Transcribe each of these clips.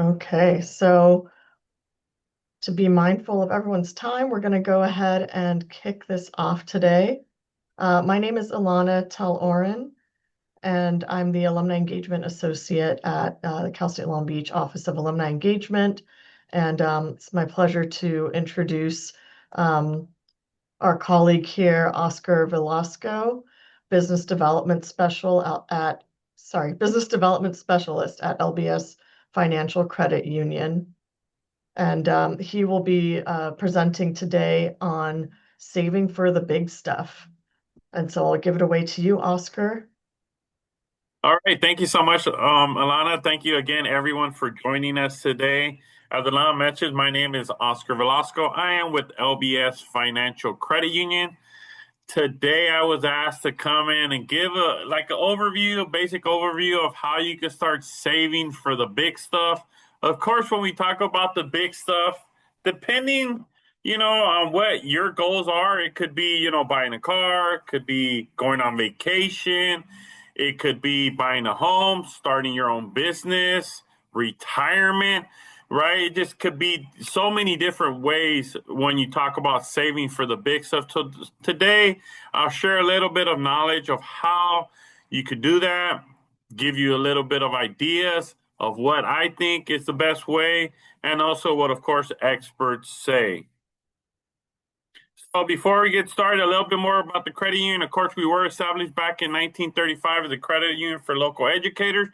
Okay, so to be mindful of everyone's time, we're going to go ahead and kick this off today. My name is Ilana Tell-Oren, and I'm the Alumni Engagement Associate at the Cal State Long Beach Office of Alumni Engagement. And it's my pleasure to introduce um, our colleague here, Oscar Velasco, Business Development Specialist at LBS Financial Credit Union. And he will be presenting today on saving for the big stuff. And so I'll give it away to you, Oscar. All right, thank you so much, Alana. Thank you again, everyone, for joining us today. As Alana mentioned, my name is Oscar Velasco. I am with LBS Financial Credit Union. Today, I was asked to come in and give a basic overview of how you can start saving for the big stuff. Of course, when we talk about the big stuff, depending, on what your goals are, it could be, buying a car, it could be going on vacation, it could be buying a home, starting your own business, retirement, right? It just could be so many different ways when you talk about saving for the big stuff. So today, I'll share a little bit of knowledge of how you could do that, give you a little bit of ideas of what I think is the best way, and also what, of course, experts say. So before we get started, a little bit more about the credit union. Of course, we were established back in 1935 as a credit union for local educators.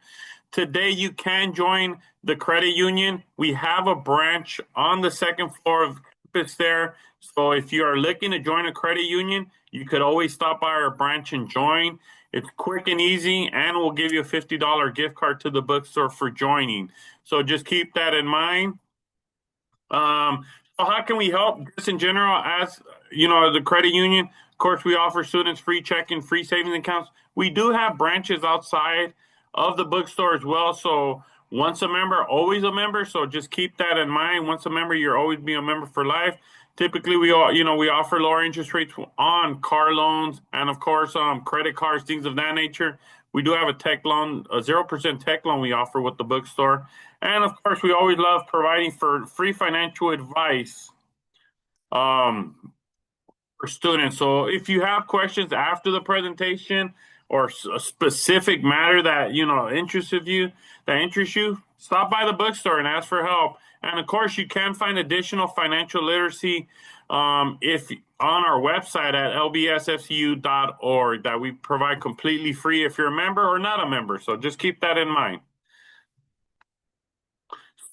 Today, you can join the credit union. We have a branch on the second floor of campus there. So if you are looking to join a credit union, you could always stop by our branch and join. It's quick and easy, and we'll give you a $50 gift card to the bookstore for joining. So just keep that in mind. Um, so how can we help just in general as the credit union? Of course, we offer students free checking, free savings accounts. We do have branches outside of the bookstore as well. So once a member, always a member. So just keep that in mind. Once a member, you're always be a member for life. Typically, we offer lower interest rates on car loans and of course credit cards, things of that nature. We do have a tech loan, a 0% tech loan we offer with the bookstore. And of course, we always love providing for free financial advice um, for students. So if you have questions after the presentation or a specific matter that interests you, stop by the bookstore and ask for help. And of course, you can find additional financial literacy if on our website at lbsfcu.org that we provide completely free if you're a member or not a member. So just keep that in mind.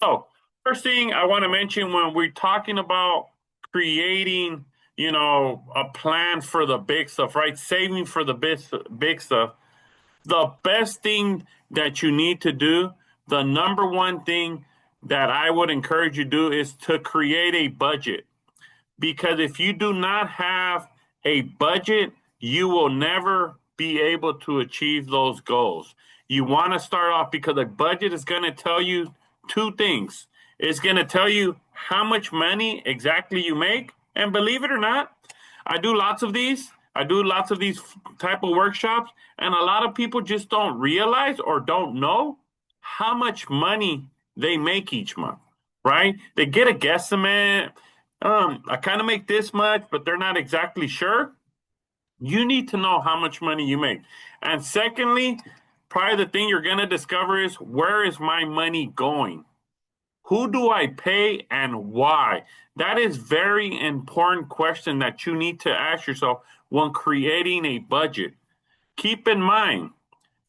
So, first thing I want to mention when we're talking about creating, a plan for the big stuff, right? Saving for the big stuff. The best thing that you need to do, the number one thing that I would encourage you to do is to create a budget. Because if you do not have a budget, you will never be able to achieve those goals. You want to start off because a budget is going to tell you two things. It's going to tell you how much money exactly you make. And believe it or not, I do lots of these. I do lots of these type of workshops, and a lot of people just don't realize or don't know how much money they make each month, right? They get a guesstimate. I kind of make this much, but they're not exactly sure. You need to know how much money you make. And secondly, probably the thing you're going to discover is where is my money going? Who do I pay and why? That is very important question that you need to ask yourself when creating a budget. Keep in mind,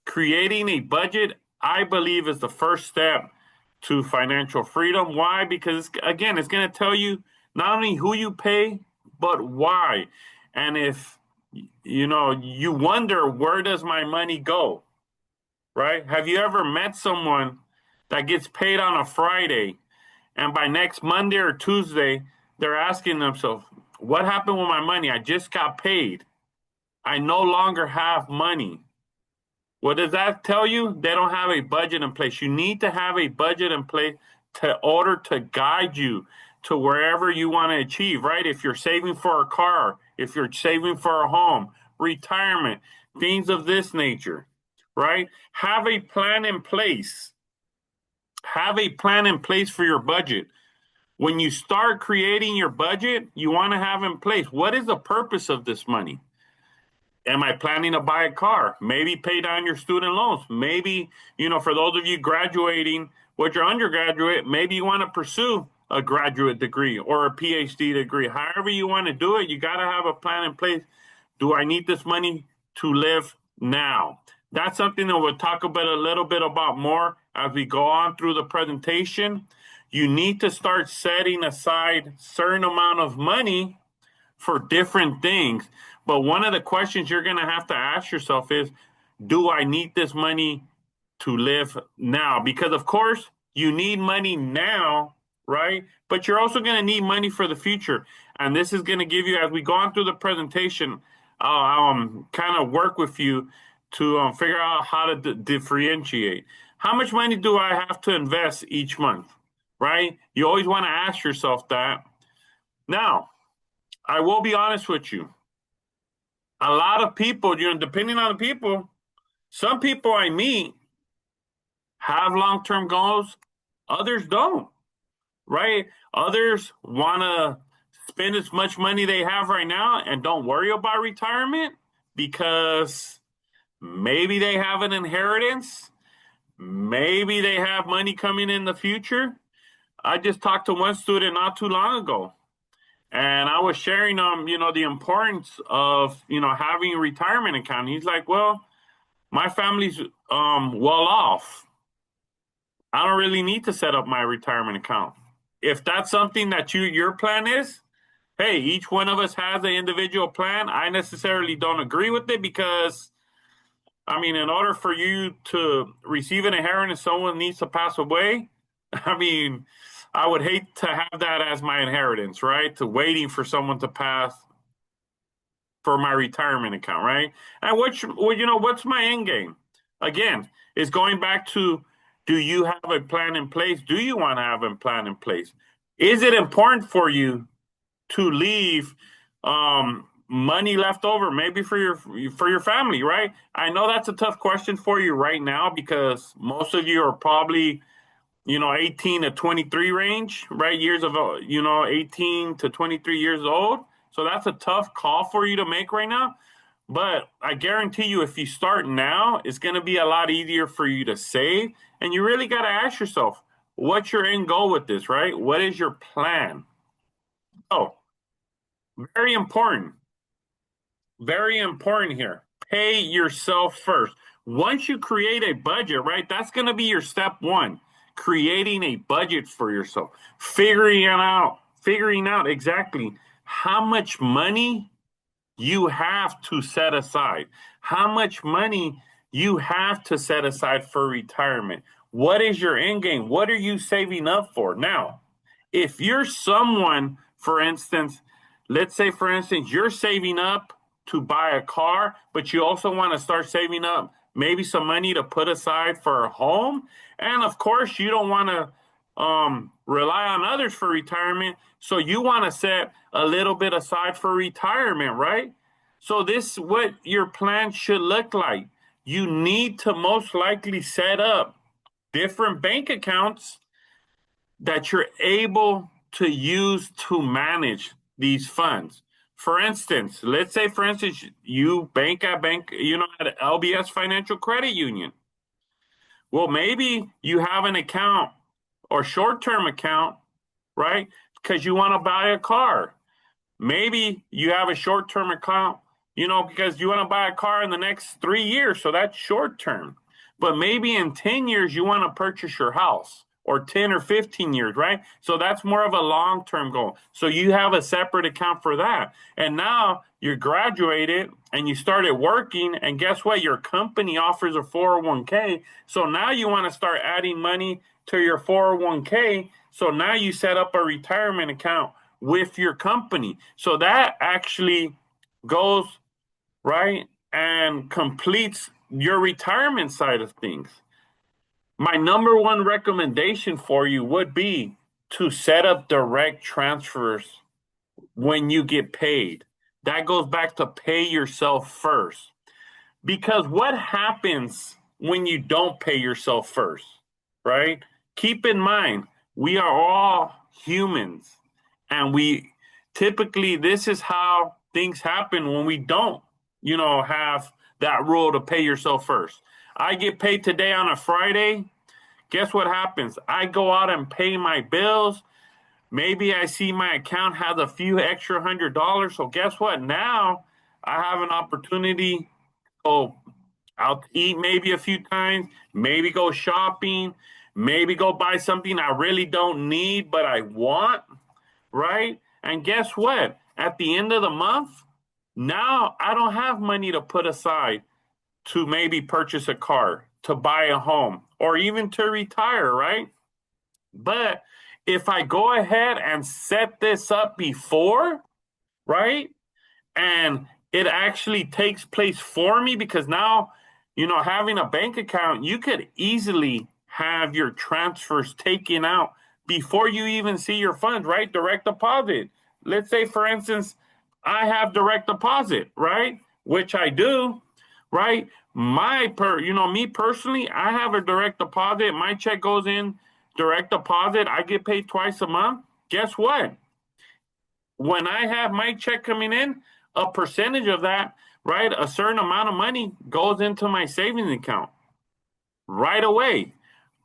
creating a budget, I believe, is the first step to financial freedom. Why? Because again, it's going to tell you not only who you pay, but why. And if you wonder where does my money go, right? Have you ever met someone that gets paid on a Friday and by next Monday or Tuesday, they're asking themselves, what happened with my money? I just got paid. I no longer have money. What does that tell you? They don't have a budget in place. You need to have a budget in place to order to guide you to wherever you want to achieve, right? If you're saving for a car, if you're saving for a home, retirement, things of this nature, right? Have a plan in place. Have a plan in place for your budget. When you start creating your budget, you want to have in place, what is the purpose of this money? Am I planning to buy a car? Maybe pay down your student loans. Maybe, for those of you graduating with your undergraduate, maybe you want to pursue a graduate degree or a PhD degree. However you want to do it, you got to have a plan in place. Do I need this money to live now? That's something that we'll talk about a little bit about more as we go on through the presentation. You need to start setting aside certain amount of money for different things. But one of the questions you're going to have to ask yourself is, do I need this money to live now? Because, of course, you need money now, right? But you're also going to need money for the future. And this is going to give you, as we go on through the presentation, kind of work with you to figure out how to differentiate. How much money do I have to invest each month, right? You always want to ask yourself that. Now, I will be honest with you. A lot of people, depending on the people, some people I meet have long-term goals, others don't, right? Others want to spend as much money they have right now and don't worry about retirement because maybe they have an inheritance, maybe they have money coming in the future. I just talked to one student not too long ago. And I was sharing the importance of, having a retirement account. He's like, well, my family's well off. I don't really need to set up my retirement account. If that's something that your plan is, hey, each one of us has an individual plan. I necessarily don't agree with it because, in order for you to receive an inheritance, someone needs to pass away. I would hate to have that as my inheritance, right? To waiting for someone to pass for my retirement account, right? And what's my end game? Again, is going back to, do you have a plan in place? Do you want to have a plan in place? Is it important for you to leave money left over, maybe for your family, right? I know that's a tough question for you right now because most of you are probably 18 to 23 range, right? Years of, 18 to 23 years old. So that's a tough call for you to make right now. But I guarantee you, if you start now, it's going to be a lot easier for you to save. And you really got to ask yourself, what's your end goal with this, right? What is your plan? Oh, very important. Very important here. Pay yourself first. Once you create a budget, right, that's going to be your step one. Creating a budget for yourself, figuring out exactly how much money you have to set aside, how much money you have to set aside for retirement. What is your end game? What are you saving up for? Now, if you're someone, for instance, let's say, for instance, you're saving up to buy a car, but you also want to start saving up maybe some money to put aside for a home. And of course, you don't want to rely on others for retirement. So you want to set a little bit aside for retirement, right? So this is what your plan should look like. You need to most likely set up different bank accounts that you're able to use to manage these funds. For instance, let's say, for instance, you bank at LBS Financial Credit Union. Well, maybe you have an account or short-term account, right? Because you want to buy a car. Maybe you have a short-term account, because you want to buy a car in the next 3 years. So that's short-term. But maybe in 10 years, you want to purchase your house, or 10 or 15 years, right? So that's more of a long-term goal. So you have a separate account for that. And now you're graduated and you started working, and guess what? Your company offers a 401k. So now you want to start adding money to your 401k. So now you set up a retirement account with your company. So that actually goes, right, and completes your retirement side of things. My number one recommendation for you would be to set up direct transfers when you get paid. That goes back to pay yourself first. Because what happens when you don't pay yourself first, right? keep in mind, we are all humans, and we typically, this is how things happen when we don't, have that rule to pay yourself first. I get paid today on a Friday. Guess what happens? I go out and pay my bills. Maybe I see my account has a few extra $100. So guess what? Now I have an opportunity to go out to eat maybe a few times, maybe go shopping, maybe go buy something I really don't need, but I want, right? And guess what? At the end of the month, now I don't have money to put aside to maybe purchase a car, to buy a home, or even to retire, right? But if I go ahead and set this up before, right? And it actually takes place for me because now, having a bank account, you could easily have your transfers taken out before you even see your funds, right? Direct deposit. Let's say, for instance, I have direct deposit, right? Which I do, right? Me personally, I have a direct deposit. My check goes in direct deposit. I get paid twice a month. Guess what? When I have my check coming in, a percentage of that, right, a certain amount of money goes into my savings account right away.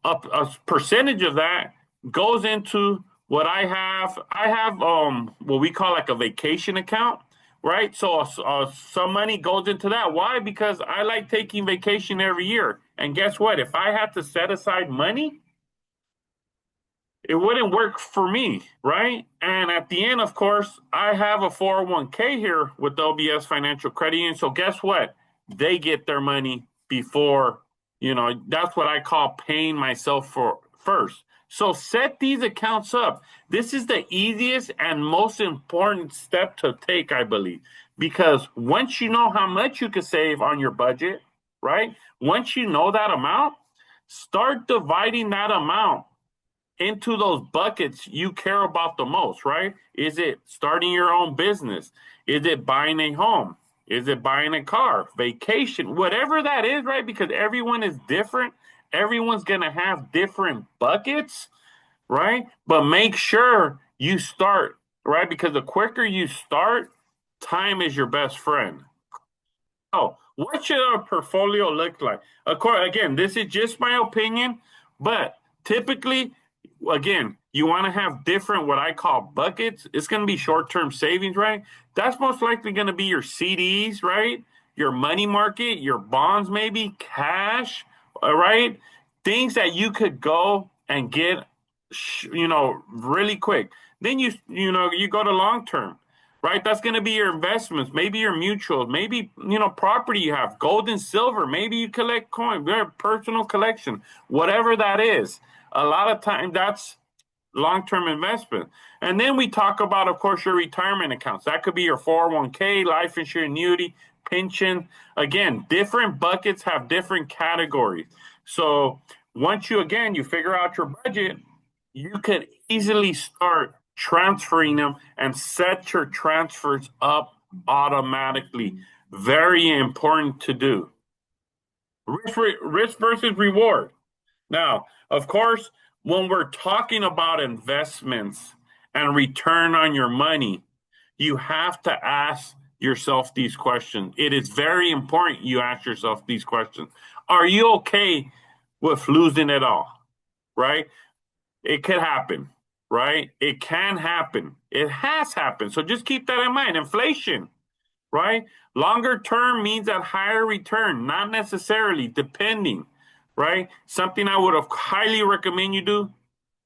A percentage of that goes into what I have. I have what we call like a vacation account, right? So some money goes into that. Why? Because I like taking vacation every year. And guess what? If I had to set aside money, it wouldn't work for me, right? And at the end, of course, I have a 401k here with LBS Financial Credit Union. So guess what? They get their money before, that's what I call paying myself for first. So set these accounts up. This is the easiest and most important step to take, I believe, because once you know how much you can save on your budget, right? Once you know that amount, start dividing that amount into those buckets you care about the most, right? Is it starting your own business? Is it buying a home? Is it buying a car, vacation, whatever that is, right? Because everyone is different. Everyone's going to have different buckets, right? But make sure you start, right? Because the quicker you start, time is your best friend. Oh, what should our portfolio look like? Of course, again, this is just my opinion, but typically, again, you want to have different what I call buckets. It's going to be short-term savings, right? That's most likely going to be your CDs, right? Your money market, your bonds, maybe cash, all right? Things that you could go and get, really quick. Then you go to long term, right? That's going to be your investments, maybe your mutuals, maybe, property you have, gold and silver, maybe you collect coin, your personal collection, whatever that is. A lot of time that's long-term investment. And then we talk about, of course, your retirement accounts. That could be your 401k, life insurance, annuity, pension. Again, different buckets have different categories. So once you figure out your budget, you could easily start transferring them and set your transfers up automatically. Very important to do. Risk versus reward. Now, of course, when we're talking about investments and return on your money, you have to ask yourself these questions. It is very important you ask yourself these questions. Are you okay with losing it all? Right? It could happen, right? It can happen. It has happened. So just keep that in mind. Inflation, right? Longer term means a higher return, not necessarily, depending, right? Something I would have highly recommend you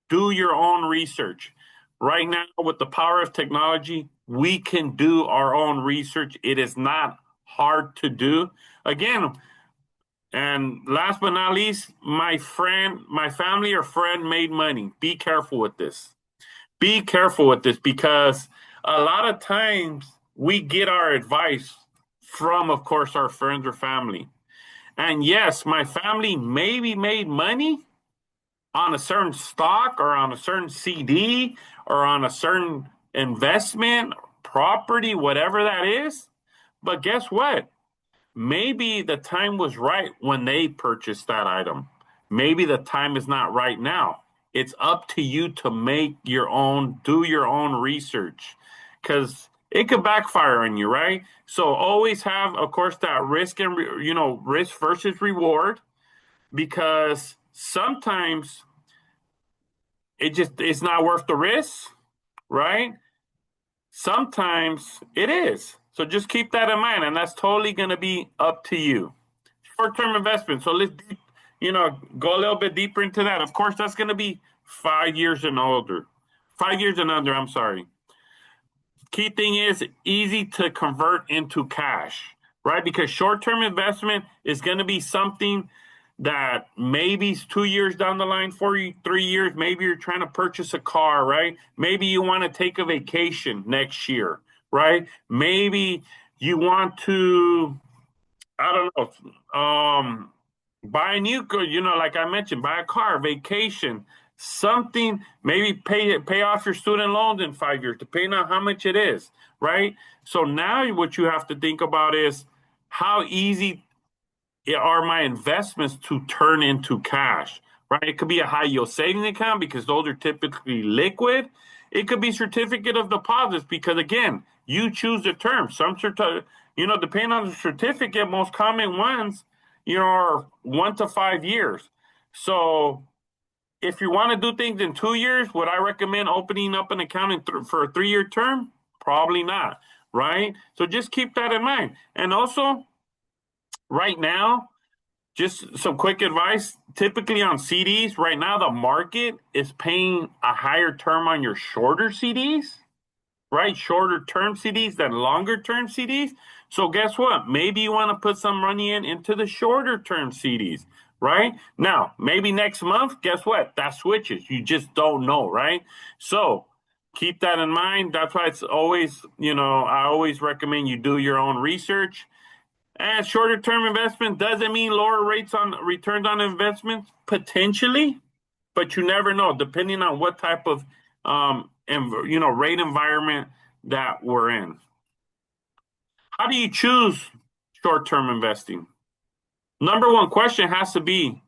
do your own research. Right now, with the power of technology, we can do our own research. It is not hard to do. Again, and last but not least, my family or friend made money. Be careful with this. Be careful with this because a lot of times we get our advice from, of course, our friends or family. And yes, my family maybe made money on a certain stock or on a certain CD or on a certain investment, property, whatever that is. But guess what? Maybe the time was right when they purchased that item. Maybe the time is not right now. It's up to you to do your own research, because it could backfire on you, right? So always have, of course, that risk versus reward, because sometimes it's not worth the risk, right? Sometimes it is. So just keep that in mind, and that's totally going to be up to you. Short-term investment. So let's go a little bit deeper into that. Of course, that's going to be 5 years and older, 5 years and under. I'm sorry. Key thing is easy to convert into cash, right? Because short-term investment is going to be something that maybe 2 years down the line for you, 3 years, maybe you're trying to purchase a car, right? Maybe you want to take a vacation next year, right? Maybe you want to, I don't know, buy a new, like I mentioned, buy a car, vacation, something, maybe pay off your student loans in 5 years, depending on how much it is, right? So now what you have to think about is how easy are my investments to turn into cash, right? It could be a high yield savings account because those are typically liquid. It could be certificate of deposits because, again, you choose the term. Depending on the certificate, most common ones, are 1 to 5 years. So if you want to do things in 2 years, would I recommend opening up an account for a 3 year term? Probably not, right? So just keep that in mind. And also, right now, just some quick advice. Typically on CDs, right now the market is paying a higher term on your shorter CDs, right? Shorter term CDs than longer term CDs. So guess what? Maybe you want to put some money into the shorter term CDs, right? Now, maybe next month, guess what? That switches. You just don't know, right? So keep that in mind. That's why it's always, I always recommend you do your own research. And shorter term investment doesn't mean lower rates on returns on investments, potentially, but you never know, depending on what type of rate environment that we're in. How do you choose short term investing? Number one question has to be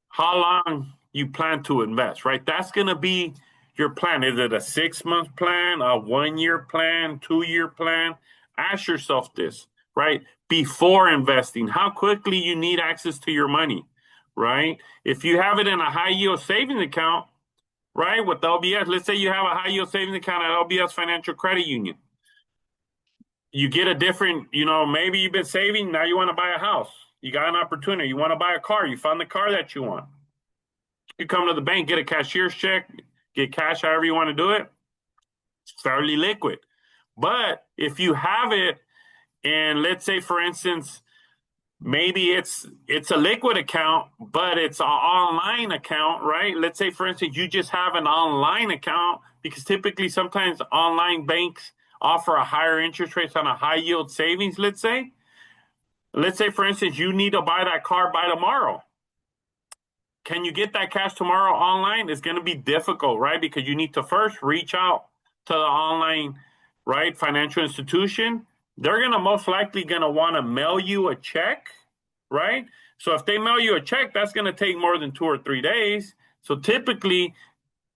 how long you plan to invest, right? That's going to be your plan. Is it a 6 month plan, a 1 year plan, 2 year plan? Ask yourself this, right? Before investing, how quickly you need access to your money, right? If you have it in a high yield savings account, right, with LBS, let's say you have a high yield savings account at LBS Financial Credit Union. You get a different, maybe you've been saving, now you want to buy a house. You got an opportunity. You want to buy a car. You found the car that you want. You come to the bank, get a cashier's check, get cash however you want to do it. It's fairly liquid. But if you have it, and let's say, for instance, maybe it's a liquid account, but it's an online account, right? Let's say, for instance, you just have an online account because typically sometimes online banks offer a higher interest rate on a high yield savings, let's say. Let's say, for instance, you need to buy that car by tomorrow. Can you get that cash tomorrow online? It's going to be difficult, right? Because you need to first reach out to the online, right, financial institution. They're going to most likely going to want to mail you a check, right? So if they mail you a check, that's going to take more than 2 or 3 days. So typically,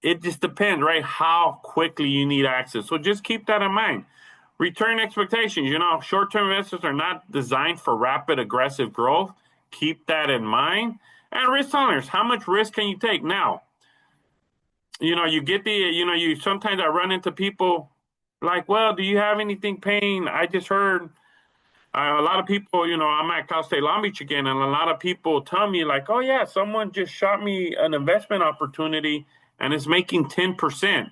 it just depends, right, how quickly you need access. So just keep that in mind. Return expectations. Short-term investors are not designed for rapid, aggressive growth. Keep that in mind. And risk tolerance. How much risk can you take? Now, you get you sometimes I run into people like, well, do you have anything paying? I just heard a lot of people, I'm at Cal State Long Beach again, and a lot of people tell me like, oh yeah, someone just shot me an investment opportunity and it's making 10%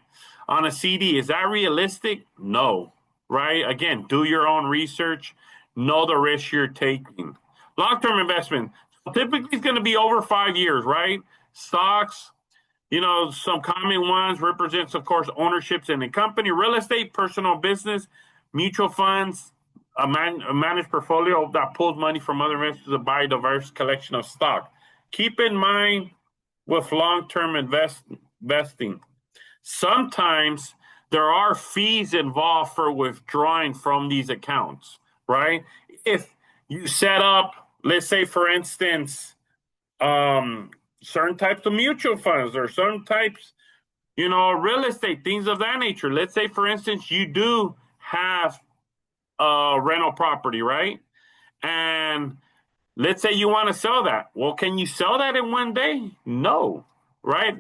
on a CD. Is that realistic? No, right? Again, do your own research, know the risk you're taking. Long-term investment, typically it's going to be over 5 years, right? Stocks, some common ones represents, of course, ownerships in a company, real estate, personal business, mutual funds, a managed portfolio that pulls money from other investors to buy a diverse collection of stock. Keep in mind with long-term investing, sometimes there are fees involved for withdrawing from these accounts, right? If you set up, let's say, for instance, certain types of mutual funds or certain types, real estate, things of that nature. Let's say, for instance, you do have a rental property, right? And let's say you want to sell that. Well, can you sell that in one day? No, right?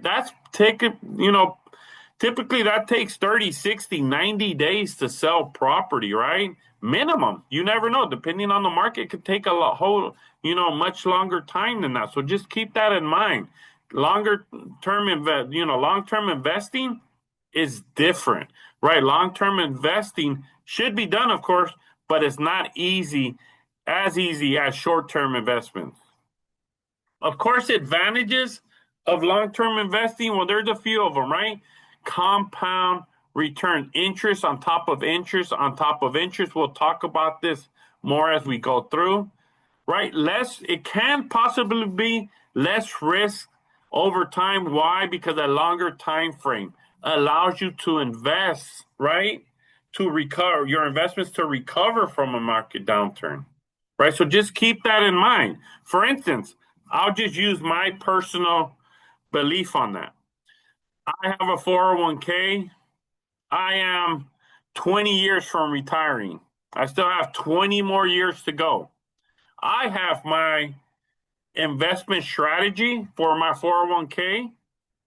Typically that takes 30, 60, 90 days to sell property, right? Minimum. You never know. Depending on the market, it could take much longer time than that. So just keep that in mind. Long-term investing is different, right? Long-term investing should be done, of course, but it's not as easy as short-term investments. Of course, advantages of long-term investing, well, there's a few of them, right? Compound return, interest on top of interest on top of interest. We'll talk about this more as we go through, right? It can possibly be less risk over time. Why? Because a longer time frame allows you to invest, right? To recover your investments to recover from a market downturn, right? So just keep that in mind. For instance, I'll just use my personal belief on that. I have a 401k. I am 20 years from retiring. I still have 20 more years to go. I have my investment strategy for my 401k.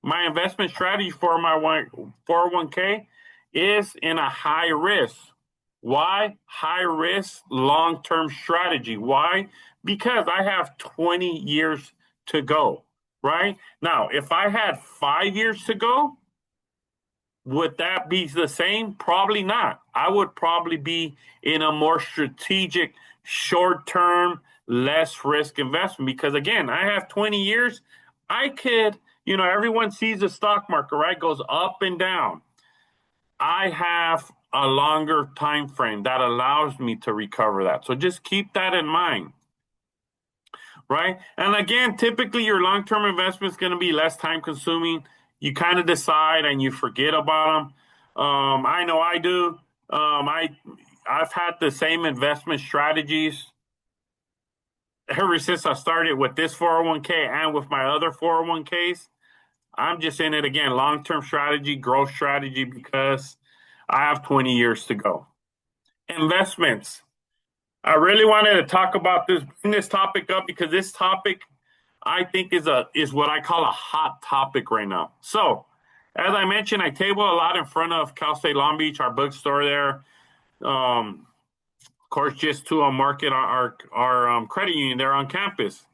My investment strategy for my 401k is in a high risk. Why? High risk, long term strategy. Why? Because I have 20 years to go, right? Now, if I had 5 years to go, would that be the same? Probably not. I would probably be in a more strategic, short term, less risk investment because, again, I have 20 years. I could, everyone sees the stock market, right? Goes up and down. I have a longer time frame that allows me to recover that. So just keep that in mind, right? And again, typically your long-term investment is going to be less time consuming. You kind of decide and you forget about them. I know I do. I've had the same investment strategies ever since I started with this 401k and with my other 401ks. I'm just in it again, long-term strategy, growth strategy, because I have 20 years to go. Investments. I really wanted to talk about bring this topic up because this topic I think is what I call a hot topic right now. So, as I mentioned, I table a lot in front of Cal State Long Beach, our bookstore there. Of course, just to market our credit union there on campus.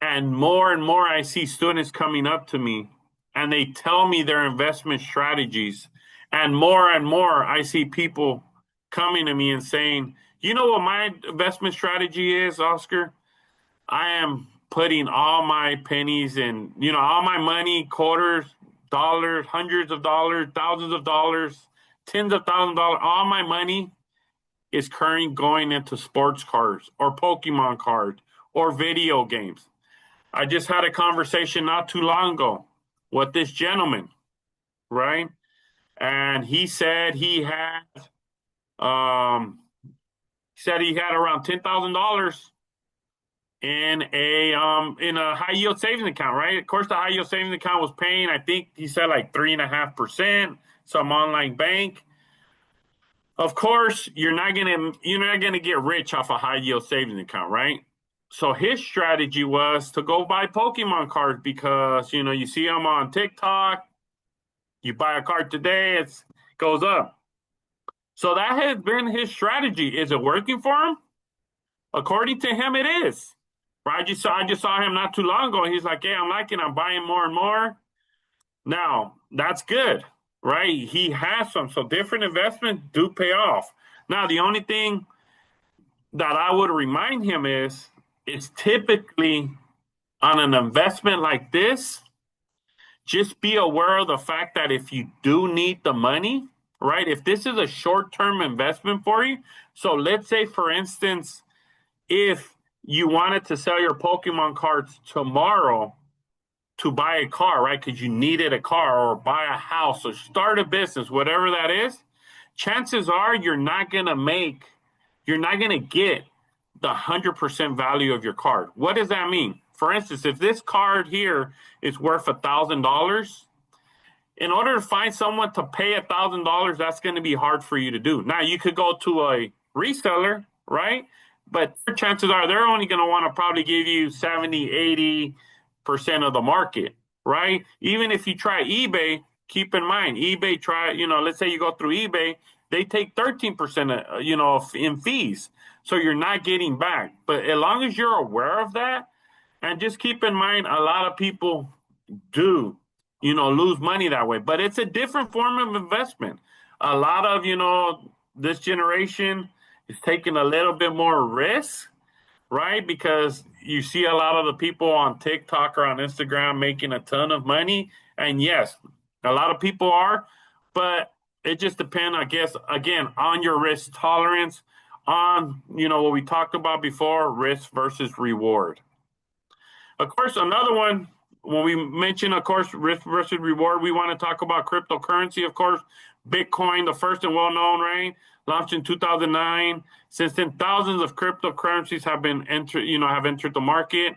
And more I see students coming up to me and they tell me their investment strategies. And more I see people coming to me and saying, you know what my investment strategy is, Oscar? I am putting all my pennies in, all my money, quarters, dollars, hundreds of dollars, thousands of dollars, tens of thousands of dollars, all my money is currently going into sports cards or Pokemon cards or video games. I just had a conversation not too long ago with this gentleman, right? And he said he had around $10,000 in a high yield savings account, right? Of course, the high yield savings account was paying, I think he said like 3.5%, some online bank. Of course, you're not gonna get rich off a high yield savings account, right? So his strategy was to go buy Pokemon cards because you see them on TikTok. You buy a card today, it goes up. So that has been his strategy. Is it working for him? According to him, it is. Right? I just saw him not too long ago. He's like, "Hey, I'm buying more and more." Now that's good, right? He has some. So different investments do pay off. Now the only thing that I would remind him is it's typically on an investment like this, just be aware of the fact that if you do need the money, right? If this is a short term investment for you, so let's say, for instance, if you wanted to sell your Pokemon cards tomorrow to buy a car, right? Because you needed a car or buy a house or start a business, whatever that is, chances are you're not going to get the 100% value of your card. What does that mean? for instance, if this card here is worth $1,000, in order to find someone to pay $1,000, that's going to be hard for you to do. Now, you could go to a reseller, right? But chances are they're only going to want to probably give you 70, 80% of the market, right? Even if you try eBay, keep in mind, eBay let's say you go through eBay, they take 13%, in fees. So you're not getting back. But as long as you're aware of that, and just keep in mind, a lot of people do, lose money that way. But it's a different form of investment. A lot of, this generation is taking a little bit more risk, right? Because you see a lot of the people on TikTok or on Instagram making a ton of money. And yes, a lot of people are, but it just depends, I guess, again, on your risk tolerance, on, what we talked about before, risk versus reward. Of course, another one, when we mention, of course, risk versus reward, we want to talk about cryptocurrency, of course. Bitcoin, the first and well-known, right? Launched in 2009. Since then, thousands of cryptocurrencies have entered the market.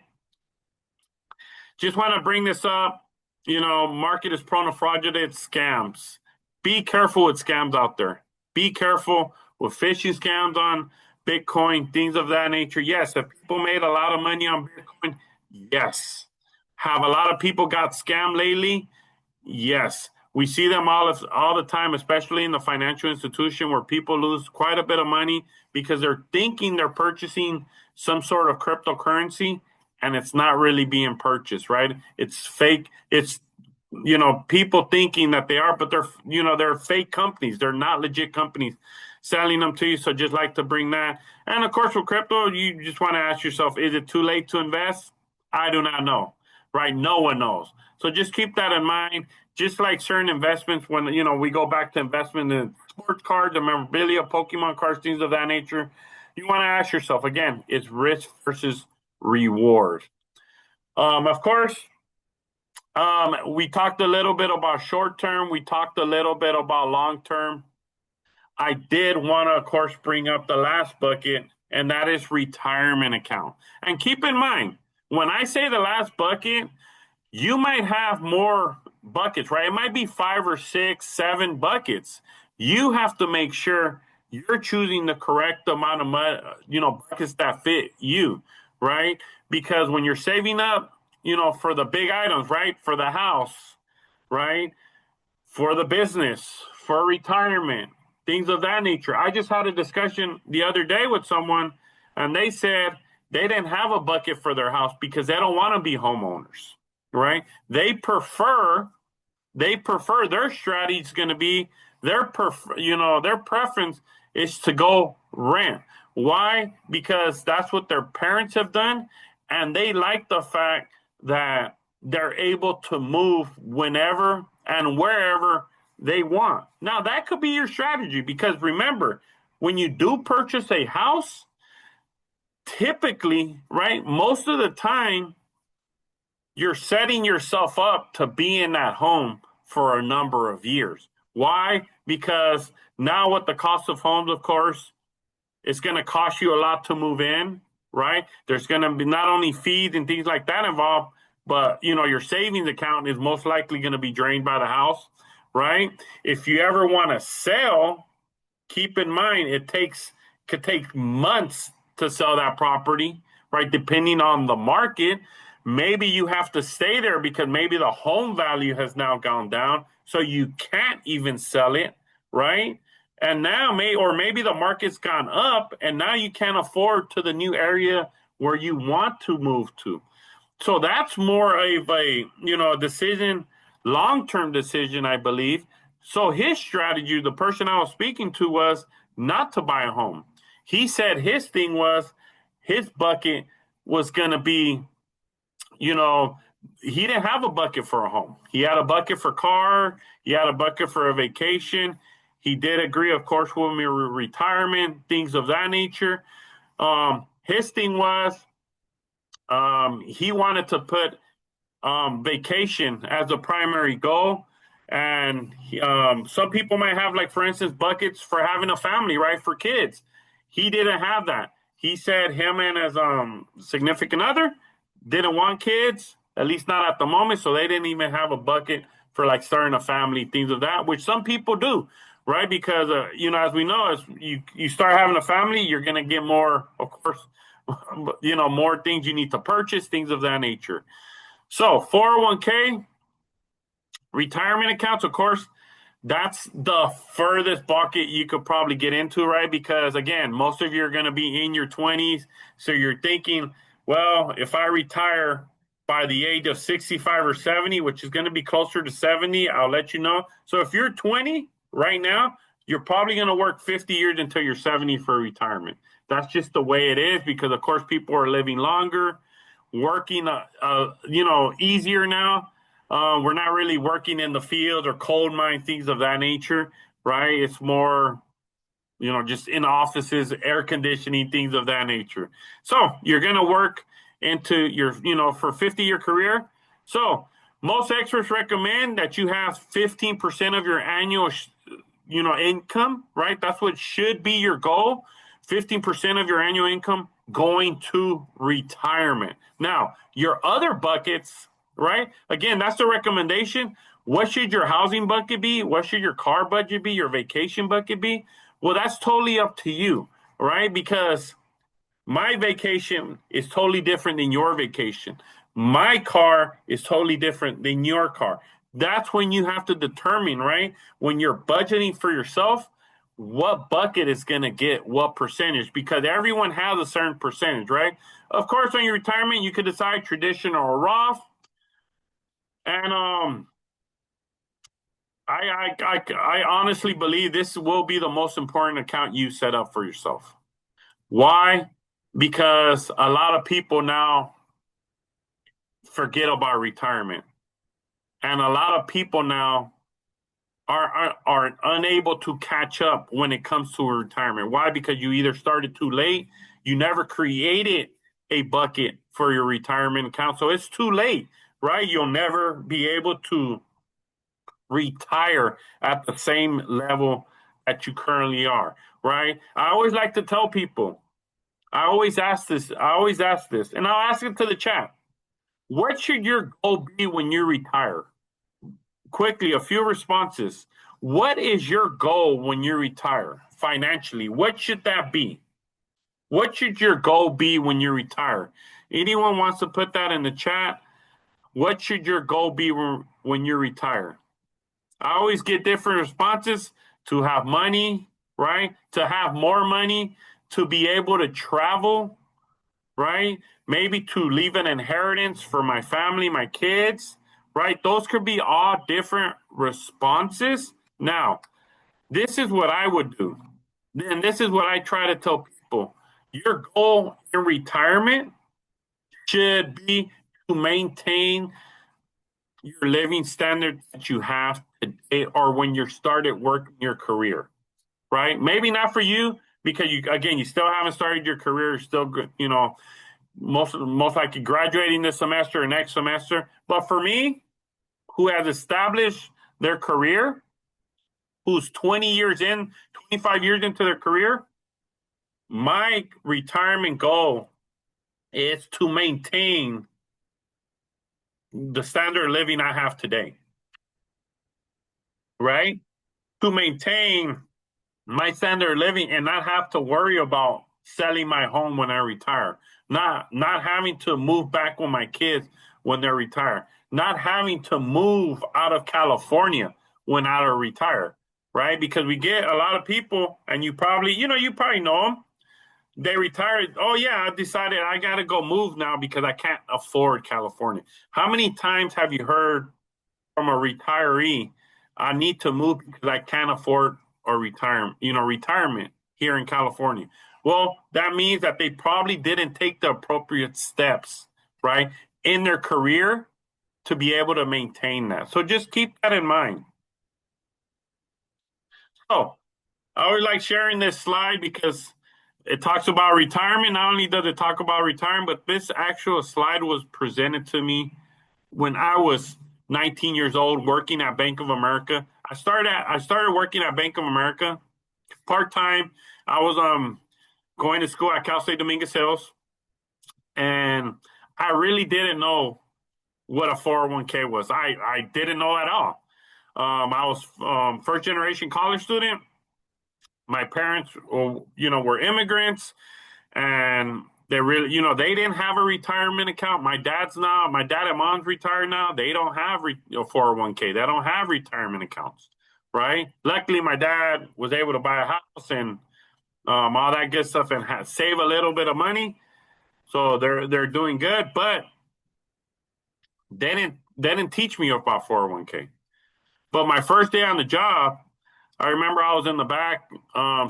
Just want to bring this up. Market is prone to fraudulent scams. Be careful with scams out there. Be careful with phishing scams on Bitcoin, things of that nature. Yes, have people made a lot of money on Bitcoin? Yes. Have a lot of people got scammed lately? Yes. We see them all the time, especially in the financial institution, where people lose quite a bit of money because they're thinking they're purchasing some sort of cryptocurrency, and it's not really being purchased, right? It's fake. It's people thinking that they are, but they're fake companies. They're not legit companies selling them to you. So just like to bring that. And of course, with crypto, you just want to ask yourself, is it too late to invest? I do not know, right? No one knows. So just keep that in mind. Just like certain investments, when, we go back to investment in sports cards, memorabilia, Pokemon cards, things of that nature, you want to ask yourself, again, it's risk versus reward. Of course, we talked a little bit about short term. We talked a little bit about long term. I did want to, of course, bring up the last bucket, and that is retirement account. And keep in mind, when I say the last bucket, you might have more buckets, right? It might be 5 or 6, 7 buckets. You have to make sure you're choosing the correct amount of money, buckets that fit you, right? Because when you're saving up, for the big items, right? For the house, right? For the business, for retirement, things of that nature. I just had a discussion the other day with someone, and they said they didn't have a bucket for their house because they don't want to be homeowners, right? They prefer their strategy is going to be their preference is to go rent. Why? Because that's what their parents have done, and they like the fact that they're able to move whenever and wherever they want. Now, that could be your strategy because remember, when you do purchase a house, typically, right, most of the time, you're setting yourself up to be in that home for a number of years. Why? Because now with the cost of homes, of course, it's going to cost you a lot to move in, right? There's going to be not only fees and things like that involved, but your savings account is most likely going to be drained by the house, right? If you ever want to sell, keep in mind could take months to sell that property, right? Depending on the market. Maybe you have to stay there because maybe the home value has now gone down, so you can't even sell it, right? And now maybe the market's gone up and now you can't afford to the new area where you want to move to. So that's more of a, decision, long-term decision, I believe. So his strategy, the person I was speaking to, was not to buy a home. He said his thing was his bucket was going to be, he didn't have a bucket for a home. He had a bucket for car. He had a bucket for a vacation. He did agree, of course, with me retirement, things of that nature. His thing was he wanted to put vacation as a primary goal. And some people might have, like, for instance, buckets for having a family, right, for kids. He didn't have that. He said him and his significant other, didn't want kids, at least not at the moment, so they didn't even have a bucket for like starting a family, things of that, which some people do, right? Because as we know, as you start having a family, you're gonna get more, of course, more things you need to purchase, things of that nature. So 401k, retirement accounts, of course, that's the furthest bucket you could probably get into, right? Because again, most of you are going to be in your 20s. So you're thinking, well, if I retire by the age of 65 or 70, which is going to be closer to 70, I'll let you know. So if you're 20 right now, you're probably going to work 50 years until you're 70 for retirement. That's just the way it is because, of course, people are living longer, working, easier now. We're not really working in the field or coal mine, things of that nature, right? It's more, just in offices, air conditioning, things of that nature. So you're going to work into your, for 50-year career. So most experts recommend that you have 15% of your annual, income, right? That's what should be your goal. 15% of your annual income going to retirement. Now, your other buckets, right? Again, that's the recommendation. What should your housing bucket be? What should your car budget be? Your vacation bucket be? Well, that's totally up to you, right? Because my vacation is totally different than your vacation. My car is totally different than your car. That's when you have to determine, right? When you're budgeting for yourself, what bucket is going to get what percentage because everyone has a certain percentage, right? Of course, on your retirement, you could decide traditional or Roth. And I honestly believe this will be the most important account you set up for yourself. Why? Because a lot of people now forget about retirement. And a lot of people now are unable to catch up when it comes to retirement. Why? Because you either started too late, you never created a bucket for your retirement account. So it's too late, right? You'll never be able to retire at the same level that you currently are, right? I always like to tell people, I always ask this, and I'll ask it to the chat. What should your goal be when you retire? Quickly, a few responses. What is your goal when you retire financially? What should that be? What should your goal be when you retire? Anyone wants to put that in the chat? What should your goal be when you retire? I always get different responses to have money, right? To have more money, to be able to travel, right? Maybe to leave an inheritance for my family, my kids, right? Those could be all different responses. Now, this is what I would do. Then this is what I try to tell people. Your goal in retirement should be to maintain your living standard that you have today or when you started working your career, right? Maybe not for you because you still haven't started your career, you're still good, most likely graduating this semester or next semester. But for me, who has established their career, who's 20 years in, 25 years into their career, my retirement goal is to maintain the standard of living I have today, right? To maintain my standard of living and not have to worry about selling my home when I retire, not having to move back with my kids when they're retired, not having to move out of California when I retire, right? Because we get a lot of people, and you probably know them. They retired. Oh yeah, I decided I got to go move now because I can't afford California. How many times have you heard from a retiree, I need to move because I can't afford a retirement here in California? Well, that means that they probably didn't take the appropriate steps, right, in their career to be able to maintain that. So just keep that in mind. So I always like sharing this slide because it talks about retirement. Not only does it talk about retirement, but this actual slide was presented to me when I was 19 years old working at Bank of America. I started working at Bank of America part-time. I was going to school at Cal State Dominguez Hills, and I really didn't know what a 401k was. I didn't know at all. I was first generation college student. My parents, were immigrants, and they really, they didn't have a retirement account. My dad and mom's retired now. They don't have 401k. They don't have retirement accounts, right? Luckily, my dad was able to buy a house and all that good stuff and save a little bit of money. So they're doing good, but they didn't teach me about 401k. But my first day on the job, I remember I was in the back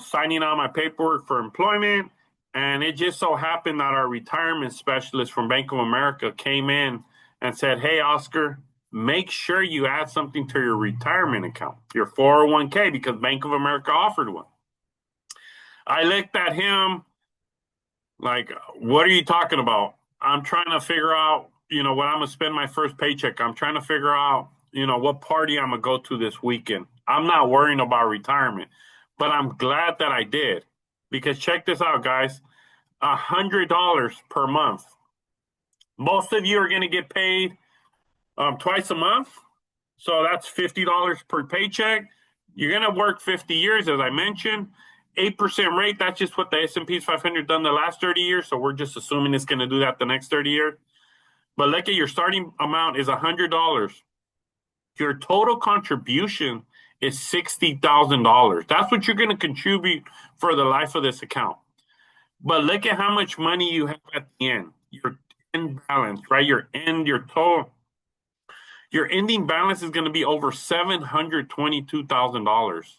signing out my paperwork for employment, and it just so happened that our retirement specialist from Bank of America came in and said, "Hey, Oscar, make sure you add something to your retirement account, your 401k, because Bank of America offered one." I looked at him like, "What are you talking about? I'm trying to figure out, what I'm going to spend my first paycheck. I'm trying to figure out, what party I'm going to go to this weekend. I'm not worrying about retirement, but I'm glad that I did, because check this out, guys, $100 per month. Most of you are going to get paid twice a month. So that's $50 per paycheck. You're going to work 50 years, as I mentioned. 8% rate, that's just what the S&P 500 done the last 30 years. So we're just assuming it's going to do that the next 30 years. But look at your starting amount is $100. Your total contribution is $60,000. That's what you're going to contribute for the life of this account. But look at how much money you have at the end. Your end balance, right? Your ending balance is going to be over $722,000.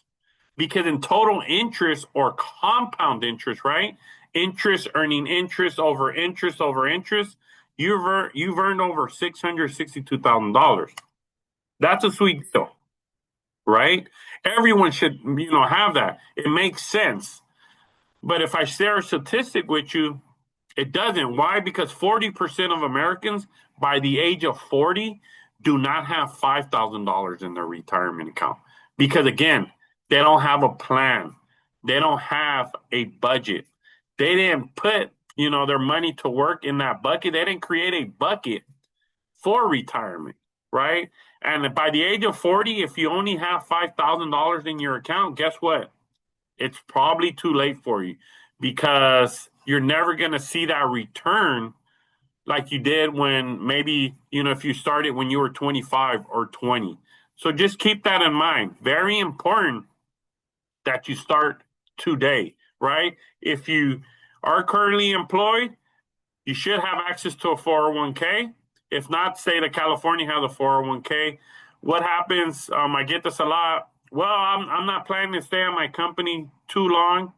Because in total interest or compound interest, right? Interest earning interest over interest over interest, you've earned over $662,000. That's a sweet deal, right? Everyone should, have that. It makes sense. But if I share a statistic with you, it doesn't. Why? Because 40% of Americans by the age of 40 do not have $5,000 in their retirement account. Because again, they don't have a plan. They don't have a budget. They didn't put, their money to work in that bucket. They didn't create a bucket for retirement, right? And by the age of 40, if you only have $5,000 in your account, guess what? It's probably too late for you, because you're never going to see that return like you did when maybe, if you started when you were 25 or 20. So just keep that in mind. Very important that you start today, right? If you are currently employed, you should have access to a 401k. If not, state of California has a 401k. What happens? I get this a lot. Well, I'm not planning to stay at my company too long.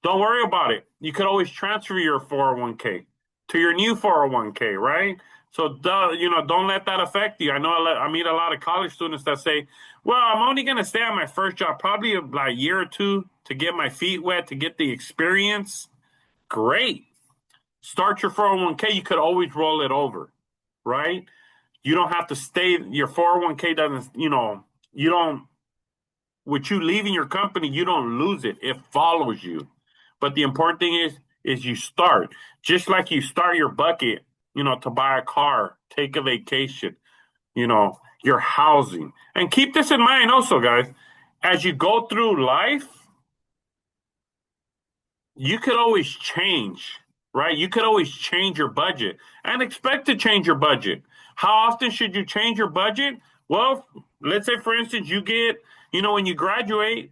Don't worry about it. You could always transfer your 401k to your new 401k, right? So, don't let that affect you. I meet a lot of college students that say, "Well, I'm only going to stay at my first job, probably like a year or two to get my feet wet, to get the experience." Great. Start your 401k. You could always roll it over, right? You don't have to stay. Your 401k doesn't, you don't, with you leaving your company, you don't lose it. It follows you. But the important thing is you start. Just like you start your bucket, to buy a car, take a vacation, your housing. And keep this in mind also, guys. As you go through life, you could always change, right? You could always change your budget and expect to change your budget. How often should you change your budget? Well, let's say, for instance, you get, when you graduate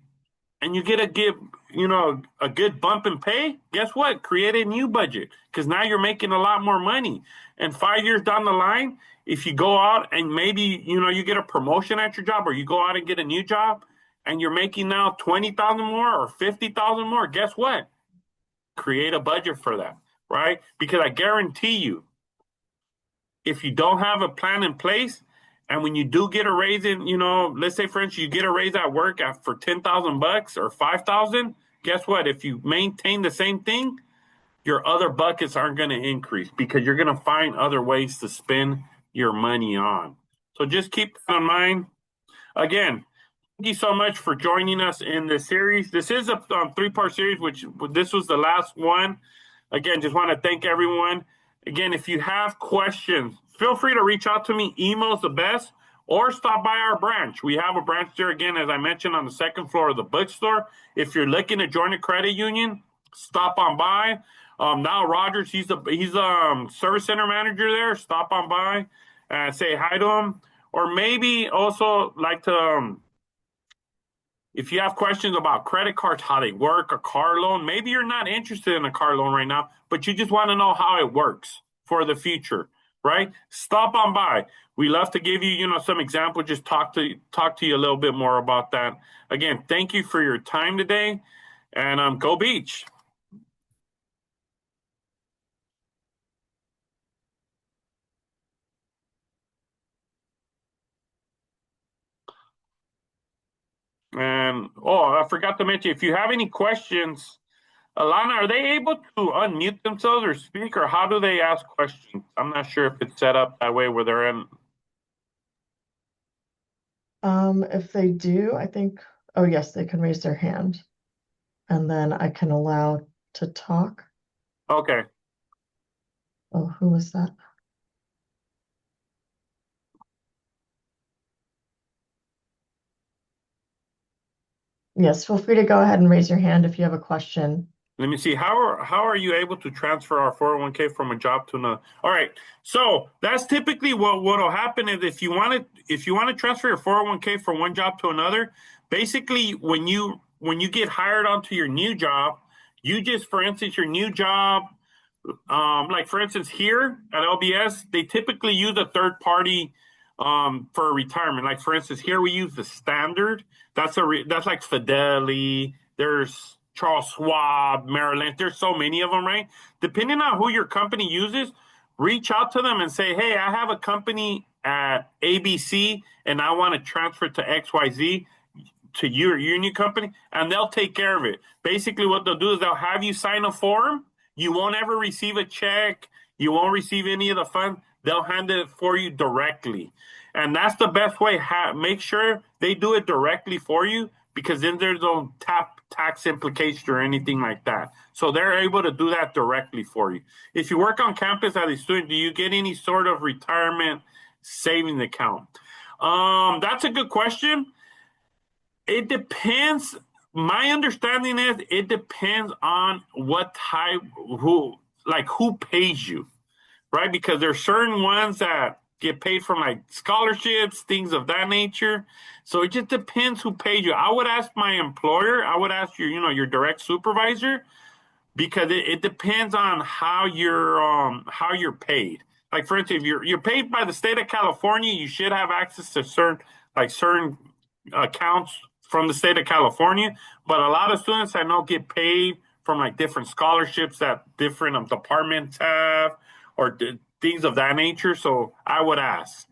and you get a good bump in pay, guess what? Create a new budget, because now you're making a lot more money. And 5 years down the line, if you go out and maybe, you get a promotion at your job, or you go out and get a new job and you're making now 20,000 more or 50,000 more, guess what? Create a budget for that, right? Because I guarantee you, if you don't have a plan in place, and when you do get a raise in, let's say, for instance, you get a raise at work for 10,000 bucks or 5,000, guess what? If you maintain the same thing, your other buckets aren't going to increase, because you're going to find other ways to spend your money on. So just keep that in mind. Again, thank you so much for joining us in this series. This is a three-part series, which this was the last one. Again, just want to thank everyone. Again, if you have questions, feel free to reach out to me. Email is the best, or stop by our branch. We have a branch there, again, as I mentioned, on the second floor of the bookstore. If you're looking to join a credit union, stop on by. Now Rogers, he's service center manager there. Stop on by and say hi to him. Or maybe also like to if you have questions about credit cards, how they work, a car loan, maybe you're not interested in a car loan right now, but you just want to know how it works for the future, right? Stop on by. We love to give you, some examples. Just talk to you a little bit more about that. Again, thank you for your time today, and go Beach. And I forgot to mention, if you have any questions, Alana, are they able to unmute themselves or speak, or how do they ask questions? I'm not sure if it's set up that way where they're in. If they do, I think, oh yes, they can raise their hand, and then I can allow to talk. Okay. Oh, who was that? Yes, feel free to go ahead and raise your hand if you have a question. Let me see. How are you able to transfer our 401k from a job to another? All right. So that's typically what'll happen is if you want to transfer your 401k from one job to another, basically when you get hired onto your new job, you just, for instance, your new job, like for instance here at LBS, they typically use a third party for retirement. Like for instance, here we use the Standard. That's like Fidelity. There's Charles Schwab, Merrill Lynch. There's so many of them, right? Depending on who your company uses, reach out to them and say, "Hey, I have a company at ABC, and I want to transfer to XYZ." To your union company, and they'll take care of it. Basically, what they'll do is they'll have you sign a form. You won't ever receive a check. You won't receive any of the funds. They'll hand it for you directly. And that's the best way. Make sure they do it directly for you because then there's no tax implications or anything like that. So they're able to do that directly for you. If you work on campus as a student, do you get any sort of retirement savings account? That's a good question. It depends. My understanding is it depends on what type, who pays you, right? Because there's certain ones that get paid from like scholarships, things of that nature. So it just depends who pays you. I would ask my employer. I would ask your direct supervisor because it depends on how you're paid. Like for instance, if you're paid by the state of California, you should have access to certain accounts from the state of California. But a lot of students I know get paid from like different scholarships that different departments have or things of that nature. So I would ask.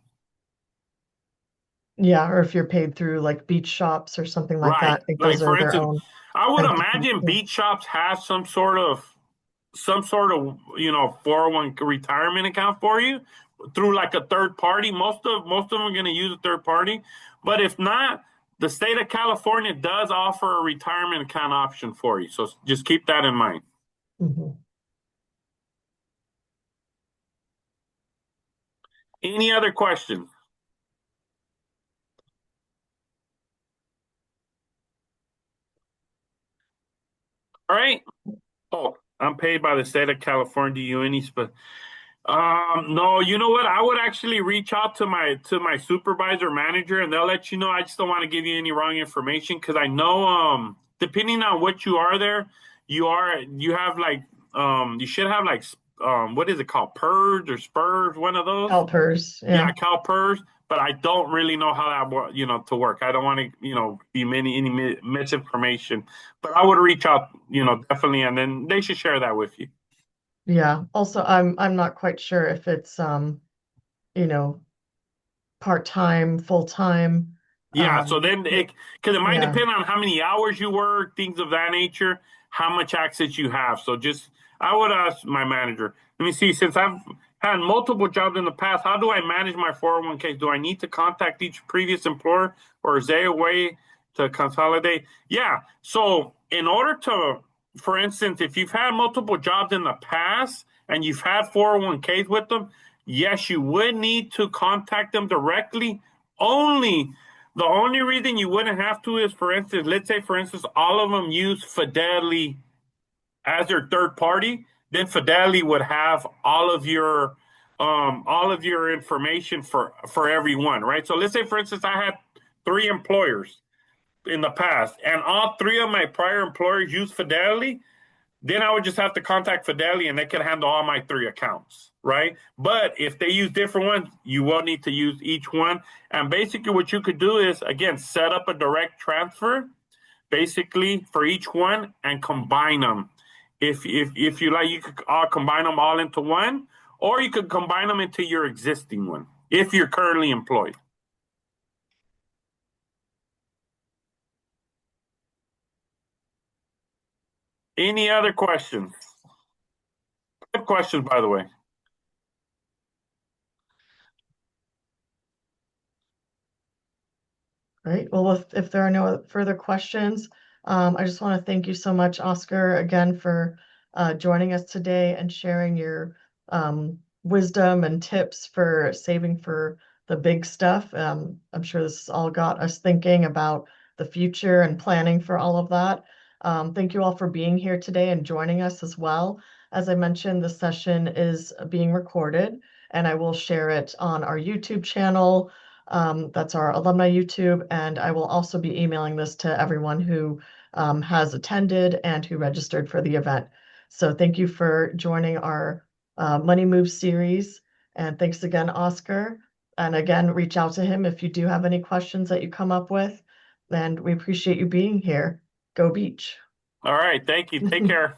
Yeah, or if you're paid through like beach shops or something like Right. that, I think Like those for are their instance, own I would entities. imagine Yeah. beach shops have some sort of 401 retirement account for you through like a third party. Most of them are going to use a third party, but if not, the state of California does offer a retirement account option for you. So just keep that in mind. Mhm. Any other questions? All right. Oh, I'm paid by the state of California. Do you any no, you know what? I would actually reach out to my supervisor manager and they'll let you know. I just don't want to give you any wrong information because I know depending on what you are there, you have like you should have like what is it called? PERS or SPURS, one of those. Helpers, Yeah, yeah. CalPERS, but I don't really know how that to work. I don't want to be any misinformation, but I would reach out definitely, and then they should share that with you. Yeah. Also, I'm not quite sure if it's you know, part-time, full-time. Yeah, so then because it might Yeah. depend on how many hours you work, things of that nature, how much access you have. So just I would ask my manager. Let me see, since I've had multiple jobs in the past, how do I manage my 401k? Do I need to contact each previous employer or is there a way to consolidate? Yeah. So in order to, for instance, if you've had multiple jobs in the past and you've had 401ks with them, yes, you would need to contact them directly. Only the only reason you wouldn't have to is, for instance, let's say, for instance, all of them use Fidelity as their third party, then Fidelity would have all of your information for everyone, right? So let's say, for instance, I had three employers in the past, and all three of my prior employers use Fidelity. Then I would just have to contact Fidelity, and they can handle all my three accounts, right? But if they use different ones, you will need to use each one. And basically, what you could do is, again, set up a direct transfer, basically for each one, and combine them. If you like, you could all combine them all into one, or you could combine them into your existing one if you're currently employed. Any other questions? Good questions, by the way. Great. Well, if there are no further questions, I just want to thank you so much, Oscar, again for joining us today and sharing your wisdom and tips for saving for the big stuff. I'm sure this all got us thinking about the future and planning for all of that. Thank you all for being here today and joining us as well. As I mentioned, the session is being recorded, and I will share it on our YouTube channel. That's our alumni YouTube, and I will also be emailing this to everyone who has attended and who registered for the event. So thank you for joining our Money Move series, and thanks again, Oscar. And again, reach out to him if you do have any questions that you come up with, and we appreciate you being here. Go Beach. All right. Thank you. Take care.